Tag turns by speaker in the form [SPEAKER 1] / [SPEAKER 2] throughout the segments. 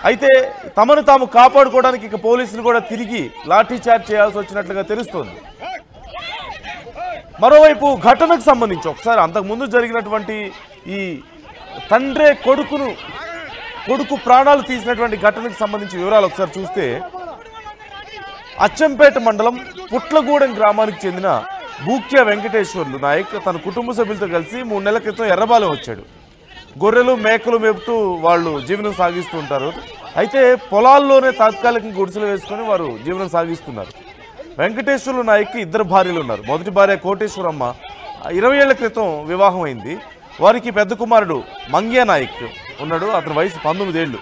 [SPEAKER 1] అయితే తమను తాము కాపాడుకోవడానికి ఇక పోలీసులు కూడా తిరిగి లాఠీ చార్జ్ చేయాల్సి వచ్చినట్లుగా తెలుస్తోంది. మరోవైపు ఘటనకు సంబంధించి ఒకసారి అంతకుముందు జరిగినటువంటి ఈ తండ్రే కొడుకు ప్రాణాలు తీసినటువంటి ఘటనకు సంబంధించి వివరాలు ఒకసారి చూస్తే, అచ్చంపేట మండలం పుట్లగూడెం గ్రామానికి చెందిన బూక్య వెంకటేశ్వర్లు నాయక్ తన కుటుంబ సభ్యులతో కలిసి 3 నెలల క్రితం ఎర్రబాలెం వచ్చాడు. గొర్రెలు మేకలు మేపుతూ వాళ్ళు జీవనం సాగిస్తూ ఉంటారు. అయితే పొలాల్లోనే తాత్కాలికంగా గుడిసెలు వేసుకొని వారు జీవనం సాగిస్తున్నారు. వెంకటేశ్వర్లు నాయక్కి 2 భార్యలు ఉన్నారు. మొదటి భార్య కోటేశ్వరమ్మ 20 ఏళ్ల క్రితం వివాహం అయింది. వారికి పెద్ద కుమారుడు మంగ్యా నాయక్ ఉన్నాడు. అతని వయసు 19 ఏళ్ళు.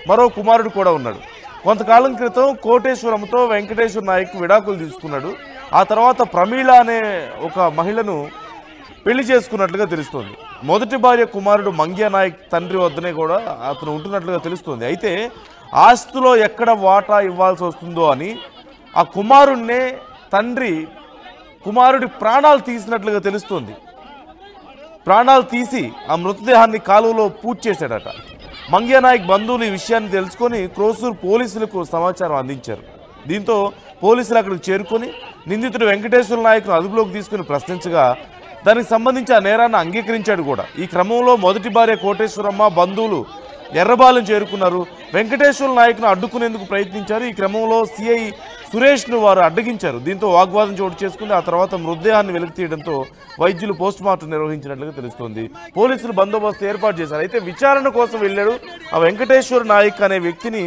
[SPEAKER 1] మరో కుమారుడు కూడా ఉన్నాడు. కొంతకాలం క్రితం కోటేశ్వరంతో వెంకటేశ్వర నాయక్ విడాకులు తీసుకున్నాడు. ఆ తర్వాత ప్రమీళ అనే ఒక మహిళను పెళ్లి చేసుకున్నట్లుగా తెలుస్తోంది. మొదటి భార్య కుమారుడు మంగ్యా నాయక్ తండ్రి వద్దనే కూడా అతను ఉంటున్నట్లుగా తెలుస్తోంది. అయితే ఆస్తిలో ఎక్కడ వాటా ఇవ్వాల్సి వస్తుందో అని ఆ కుమారుడినే కుమారుడి ప్రాణాలు తీసినట్లుగా తెలుస్తోంది. ప్రాణాలు తీసి ఆ మృతదేహాన్ని కాలువలో పూడ్చి చేశాడట. మంగ్యా నాయక్ బంధువులు ఈ విషయాన్ని తెలుసుకొని క్రోసూరు పోలీసులకు సమాచారం అందించారు. దీంతో పోలీసులు అక్కడికి చేరుకొని నిందితుడు వెంకటేశ్వర నాయక్ను అదుపులోకి తీసుకుని ప్రశ్నించగా దానికి సంబంధించి ఆ నేరాన్ని అంగీకరించాడు కూడా. ఈ క్రమంలో మొదటి భార్య కోటేశ్వరమ్మ బంధువులు ఎర్రబాలెం చేరుకున్నారు. వెంకటేశ్వర నాయక్ను అడ్డుకునేందుకు ప్రయత్నించారు. ఈ క్రమంలో సిఐ సురేష్ను వారు అడ్డగించారు. దీంతో వాగ్వాదం చోటు చేసుకుంది. ఆ తర్వాత మృతదేహాన్ని వెలికి తీయడంతో వైద్యులు పోస్టుమార్టం నిర్వహించినట్లుగా తెలుస్తోంది. పోలీసులు బందోబస్తు ఏర్పాటు చేశారు. అయితే విచారణ కోసం వెళ్ళాడు ఆ వెంకటేశ్వర నాయక్ అనే వ్యక్తిని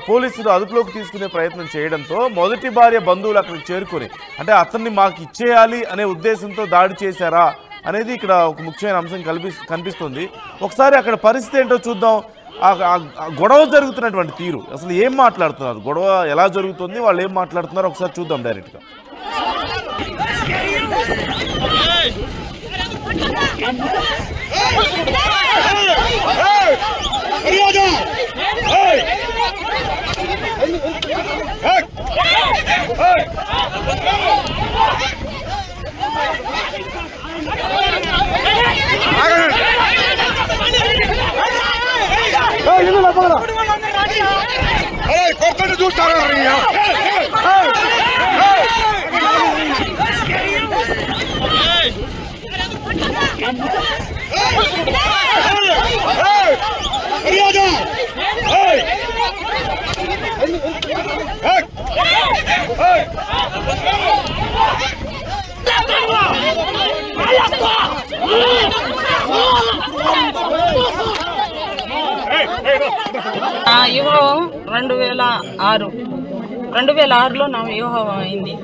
[SPEAKER 1] పోలీసులు అదుపులోకి తీసుకునే ప్రయత్నం చేయడంతో మొదటి భార్య బంధువులు అక్కడికి చేరుకొని అంటే అతన్ని మాకు ఇచ్చేయాలి అనే ఉద్దేశంతో దాడి చేశారా అనేది ఇక్కడ ఒక ముఖ్యమైన అంశం కనిపిస్తుంది. ఒకసారి అక్కడ పరిస్థితి ఏంటో చూద్దాం. గొడవ జరుగుతున్నటువంటి తీరు, అసలు ఏం మాట్లాడుతున్నారు, గొడవ ఎలా జరుగుతుంది, వాళ్ళు ఏం మాట్లాడుతున్నారో ఒకసారి చూద్దాం డైరెక్ట్గా.
[SPEAKER 2] చూస్తారా
[SPEAKER 3] వివాహం 2006లో నా వివాహం అయింది.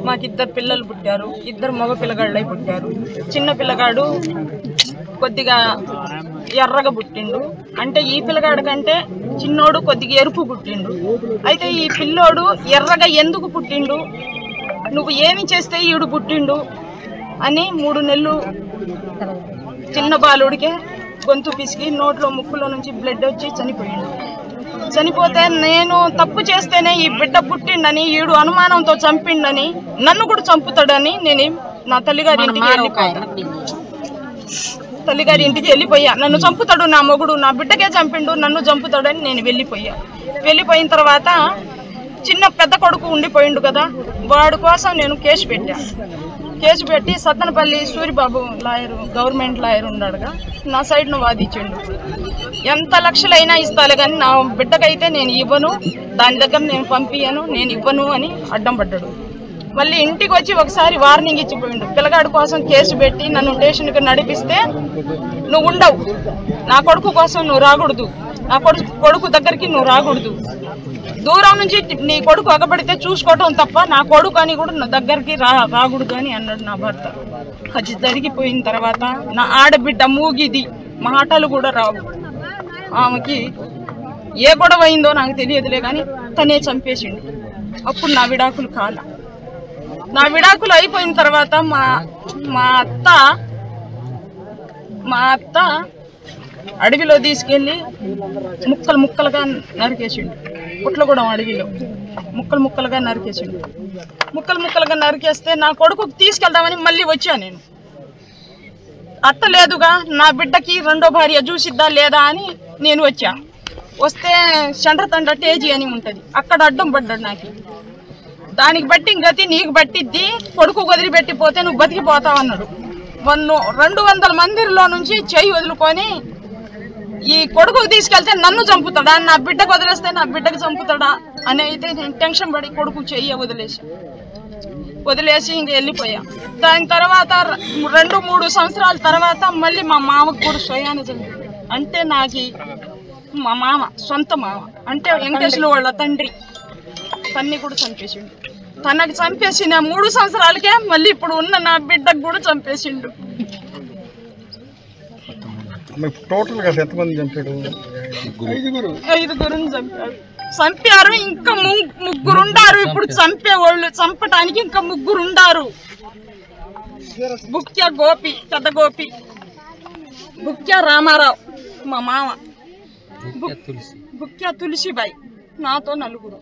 [SPEAKER 3] మాకు 2 పిల్లలు పుట్టారు. 2 మగ పిల్లగాళ్ళై పుట్టారు. చిన్న పిల్లగాడు కొద్దిగా ఎర్రగా పుట్టిండు. అంటే ఈ పిల్లగాడు కంటే చిన్నోడు కొద్దిగా ఎరుపు పుట్టిండు. అయితే ఈ పిల్లోడు ఎర్రగా ఎందుకు పుట్టిండు, నువ్వు ఏమి చేస్తే ఈడు పుట్టిండు అని 3 నెలలు చిన్న బాలుడికే గొంతు పిసికి నోట్లో ముక్కులో నుంచి బ్లడ్ వచ్చి చనిపోయిండు. చనిపోతే నేను తప్పు చేస్తేనే ఈ బిడ్డ పుట్టిండని, ఈడు అనుమానంతో చంపిండని, నన్ను కూడా చంపుతాడని నేను నా తల్లిగారి ఇంటికి వెళ్ళిపోయా. నన్ను చంపుతాడు నా మొగుడు, నా బిడ్డకే చంపిండు, నన్ను చంపుతాడని నేను వెళ్ళిపోయిన తర్వాత చిన్న పెద్ద కొడుకు ఉండిపోయిండు కదా, వాడి కోసం నేను కేసు పెట్టి Sattenapalli Suribabu lawyer, government lawyer ఉన్నాడుగా, నా సైడ్ను వాదించిండు. ఎంత లక్షలైనా ఇస్తాలే కానీ నా బిడ్డకైతే నేను ఇవ్వను, దాని దగ్గర నేను పంపియను, నేను ఇవ్వను అని అడ్డం పడ్డాడు. మళ్ళీ ఇంటికి వచ్చి ఒకసారి వార్నింగ్ ఇచ్చిపోయిండు. పిల్లగాడి కోసం కేసు పెట్టి నన్ను స్టేషన్కి నడిపిస్తే నువ్వు ఉండవు, నా కొడుకు కోసం నువ్వు రాకూడదు, నా కొడుకు దగ్గరికి నువ్వు రాకూడదు, దూరం నుంచి నీ కొడుకు అగబడితే చూసుకోవటం తప్ప నా కొడుకు అని కూడా నా దగ్గరికి రాకూడదు అని అన్నాడు నా భర్త. అది జరిగిపోయిన తర్వాత నా ఆడబిడ్డ మూగిది, మాటలు కూడా రావు. ఆమెకి ఏ గొడవ అయిందో నాకు తెలియదులే కానీ తనే చంపేసిండు. అప్పుడు నా విడాకులు కాదు. నా విడాకులు అయిపోయిన తర్వాత మా అత్త అడవిలో తీసుకెళ్ళి ముక్కలుగా నరికేసిండు. పుట్లగూడెం అడవిలో ముక్కలుగా నరికేసిండు. ముక్కలుగా నరికేస్తే నా కొడుకుకి తీసుకెళ్దామని మళ్ళీ వచ్చా. నేను అత్త లేదుగా, నా బిడ్డకి 2వ భార్య చూసిద్దా లేదా అని నేను వచ్చా. వస్తే చండ్రతండ టేజీ అని ఉంటుంది, అక్కడ అడ్డం పడ్డాడు నాకు. దానికి బట్టి గతి నీకు పట్టిద్ది, కొడుకు వదిలిపెట్టిపోతే నువ్వు బతికిపోతావు అన్నాడు. 200 మందిలో నుంచి చేయి వదులుకొని ఈ కొడుకు తీసుకెళ్తే నన్ను చంపుతాడా, నా బిడ్డకు వదిలేస్తే నా బిడ్డకు చంపుతాడా అని అయితే నేను టెన్షన్ పడి కొడుకు చెయ్యి వదిలేసి ఇంక వెళ్ళిపోయా. దాని తర్వాత 2-3 సంవత్సరాల తర్వాత మళ్ళీ మా మామకు కూడా స్వయాన జరిగింది. అంటే నాకు మా మామ, సొంత మామ అంటే వెంకటేశ్వర వాళ్ళ తండ్రి, తన్ని కూడా చంపేసిండు. తనకు చంపేసిన 3 సంవత్సరాలకే మళ్ళీ ఇప్పుడు ఉన్న నా బిడ్డకు కూడా చంపేసిండు.
[SPEAKER 2] టోటల్గా ఎంతమంది చంపాడు?
[SPEAKER 3] 5గురిని చంపారు. ఇంకా 3 ఉండారు. ఇప్పుడు చంపేవాళ్ళు, చంపటానికి ఇంకా 3 ఉండారు. బుక్య గోపి, పెద్ద గోపి, బుక్య రామారావు మా మామ, బుక్య తులసిబాయి, నాతో 4.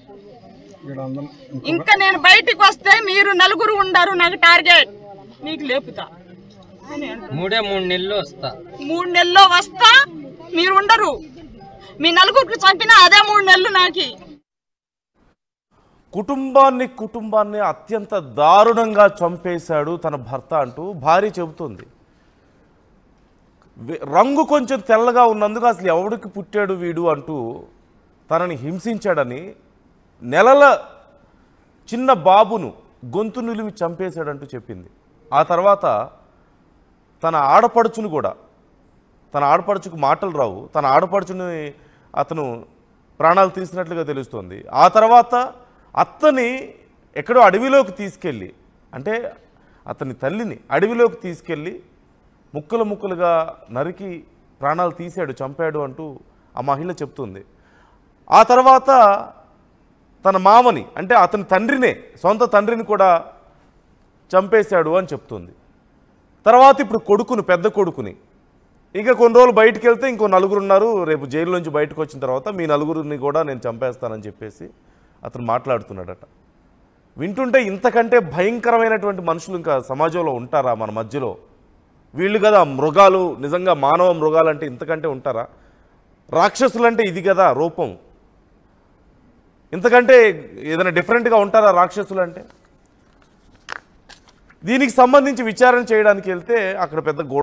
[SPEAKER 3] ఇంకా నేను బయటికి వస్తే మీరు 4 ఉండారు, నాకు టార్గెట్, మీకు లేపుతా అని అంటారు.
[SPEAKER 4] 3 నెలల్లో వస్తా,
[SPEAKER 3] 3 నెలల్లో వస్తా, మీరు ఉండరు. మీ 4 చంపినా అదే 3 నెలలు నాకి.
[SPEAKER 1] కుటుంబాన్ని అత్యంత దారుణంగా చంపేశాడు తన భర్త అంటూ భార్య చెబుతుంది. రంగు కొంచెం తెల్లగా ఉన్నందుకు అసలు ఎవడికి పుట్టాడు వీడు అంటూ తనని హింసించాడని, నెలల చిన్న బాబును గొంతు నిలిమి చంపేశాడంటూ చెప్పింది. ఆ తర్వాత తన ఆడపడుచుకు మాటలు రావు, తన ఆడపడుచుని అతను ప్రాణాలు తీసినట్లుగా తెలుస్తోంది. ఆ తర్వాత అత్తని ఎక్కడో అడవిలోకి తీసుకెళ్ళి, అంటే అతని తల్లిని అడవిలోకి తీసుకెళ్ళి ముక్కలుగా నరికి ప్రాణాలు తీశాడు, చంపాడు అంటూ ఆ మహిళ చెప్తుంది. ఆ తర్వాత తన మామని, అంటే అతని తండ్రినే, సొంత తండ్రిని కూడా చంపేశాడు అని చెప్తుంది. తర్వాత ఇప్పుడు కొడుకుని, పెద్ద కొడుకుని, ఇంకా కొన్ని రోజులు బయటికి వెళ్తే ఇంకో 4 ఉన్నారు, రేపు జైలు నుంచి బయటకు వచ్చిన తర్వాత మీ 4 కూడా నేను చంపేస్తానని చెప్పేసి అతను మాట్లాడుతున్నాడట. వింటుంటే ఇంతకంటే భయంకరమైనటువంటి మనుషులు ఇంకా సమాజంలో ఉంటారా మన మధ్యలో? వీళ్ళు కదా మృగాలు, నిజంగా మానవ మృగాలు అంటే ఇంతకంటే ఉంటారా? రాక్షసులంటే ఇది కదా రూపం, ఇంతకంటే ఏదైనా డిఫరెంట్గా ఉంటారా రాక్షసులు అంటే? దీనికి సంబంధించి విచారణ చేయడానికి వెళ్తే అక్కడ పెద్ద